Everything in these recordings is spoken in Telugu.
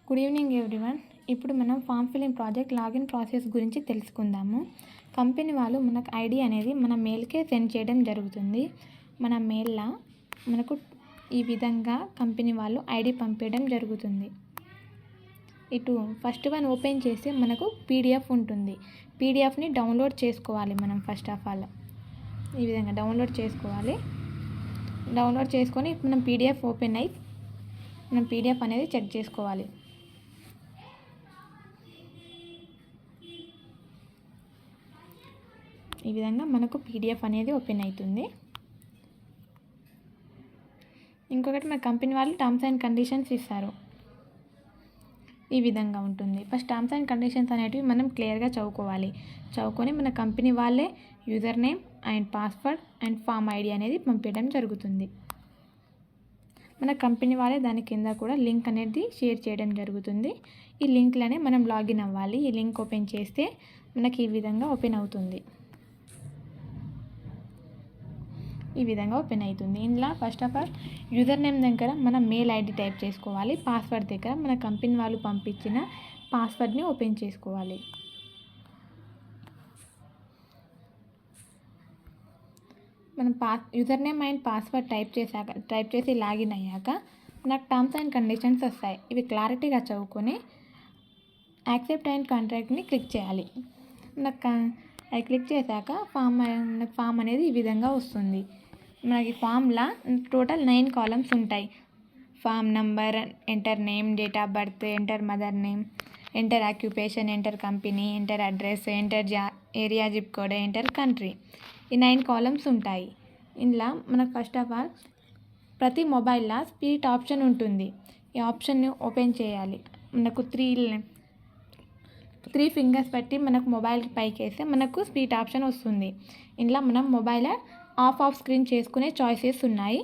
Good evening everyone. ఇప్పుడు మనం form filling project login process గురించి తెలుసుకుందాము. కంపెనీ వాళ్ళు మనకు ఐడి అనేది మన మెయిల్కే సెండ్ చేయడం జరుగుతుంది. మన మెయిల్లో మనకు ఈ విధంగా కంపెనీ వాళ్ళు ఐడి పంపించడం జరుగుతుంది. ఇటు ఫస్ట్ వన్ ఓపెన్ చేసి మనకు పీడిఎఫ్ ఉంటుంది. పీడిఎఫ్ని డౌన్లోడ్ చేసుకోవాలి. మనం ఫస్ట్ ఆఫ్ ఆల్ ఈ విధంగా డౌన్లోడ్ చేసుకోవాలి. డౌన్లోడ్ చేసుకొని మనం పీడిఎఫ్ ఓపెన్ అయ్యి మనం పీడిఎఫ్ అనేది చెక్ చేసుకోవాలి. ఈ విధంగా మనకు పీడిఎఫ్ అనేది ఓపెన్ అవుతుంది. ఇంకొకటి మన కంపెనీ వాళ్ళు టర్మ్స్ అండ్ కండిషన్స్ ఇస్తారు. ఈ విధంగా ఉంటుంది. ఫస్ట్ టర్మ్స్ అండ్ కండిషన్స్ అనేటివి మనం క్లియర్గా చదువుకోవాలి. చదువుకొని మన కంపెనీ వాళ్ళే user name and password and form ID అనేది పంపించడం జరుగుతుంది. మన కంపెనీ వాళ్ళే దాని కింద కూడా లింక్ అనేది షేర్ చేయడం జరుగుతుంది. ఈ లింక్లోనే మనం లాగిన్ అవ్వాలి. ఈ లింక్ ఓపెన్ చేస్తే మనకి ఈ విధంగా ఓపెన్ అవుతుంది. ఈ విధంగా ఓపెన్ అవుతుంది. ఇందులో first of all user name దగ్గర మన మెయిల్ ఐడి టైప్ చేసుకోవాలి. పాస్వర్డ్ దగ్గర మన కంపెనీ వాళ్ళు పంపించిన పాస్వర్డ్ని ఓపెన్ చేసుకోవాలి. మనం user name and password type చేసి లాగిన్ అయ్యాక మనకు టర్మ్స్ అండ్ కండిషన్స్ వస్తాయి. ఇవి క్లారిటీగా చదువుకొని యాక్సెప్ట్ అండ్ కాంట్రాక్ట్ని క్లిక్ చేయాలి. అది క్లిక్ చేశాక ఫామ్ అనేది ఈ విధంగా వస్తుంది. మనకి ఫామ్లో టోటల్ 9 కాలమ్స్ ఉంటాయి. Form number, enter name, date of birth, enter mother name, enter occupation, enter company, enter address, enter area zip code, enter country. ఈ 9 కాలమ్స్ ఉంటాయి. ఇందులో మనకు ఫస్ట్ ఆఫ్ ఆల్ ప్రతి మొబైల్లో స్పీడ్ ఆప్షన్ ఉంటుంది. ఈ ఆప్షన్ని ఓపెన్ చేయాలి. మనకు త్రీ ఫింగర్స్ పెట్టి మనకు మొబైల్ పైకి వేస్తే మనకు స్పీడ్ ఆప్షన్ వస్తుంది. ఇందులో మనం మొబైల్ ఆఫ్ స్క్రీన్ చేసుకునే చాయిసెస్ ఉన్నాయి.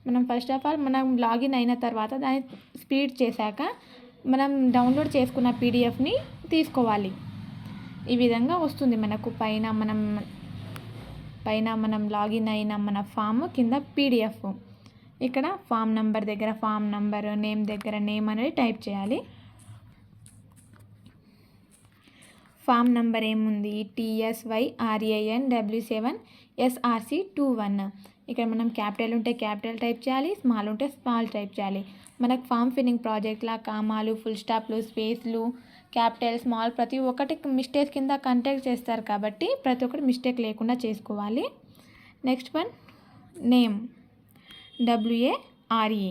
మనం ఫస్ట్ ఆఫ్ ఆల్ మనం లాగిన్ అయిన తర్వాత దాన్ని స్పీడ్ చేశాక మనం డౌన్లోడ్ చేసుకున్న పీడిఎఫ్ని తీసుకోవాలి. ఈ విధంగా వస్తుంది. మనకు పైన మనం లాగిన్ అయిన మన ఫామ్ కింద పీడిఎఫ్. ఇక్కడ ఫామ్ నంబర్ దగ్గర ఫామ్ నంబర్, నేమ్ దగ్గర నేమ్ అనేది టైప్ చేయాలి. ఫామ్ నంబర్ ఏముంది? TSYRANW7SRC21. ఇక్కడ మనం క్యాపిటల్ ఉంటే క్యాపిటల్ టైప్ చేయాలి, స్మాల్ ఉంటే స్మాల్ టైప్ చేయాలి. మనకు ఫామ్ ఫిల్లింగ్ ప్రాజెక్ట్లా కామాలు, ఫుల్ స్టాప్లు, స్పేస్లు, క్యాపిటల్, స్మాల్ ప్రతి ఒక్కటి మిస్టేక్ కింద కంటెక్ట్ చేస్తారు కాబట్టి ప్రతి ఒక్కటి మిస్టేక్ లేకుండా చేసుకోవాలి. Next one name, WARE.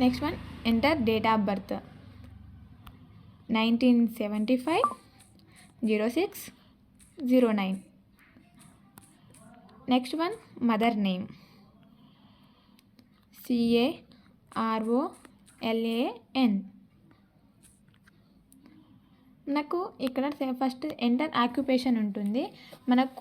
Next one enter date of birth, 1975-06-09. Next one mother name, CAROLAN. మనకు ఇక్కడ ఫస్ట్ ఎంటర్ ఆక్యుపేషన్ ఉంటుంది. మనకు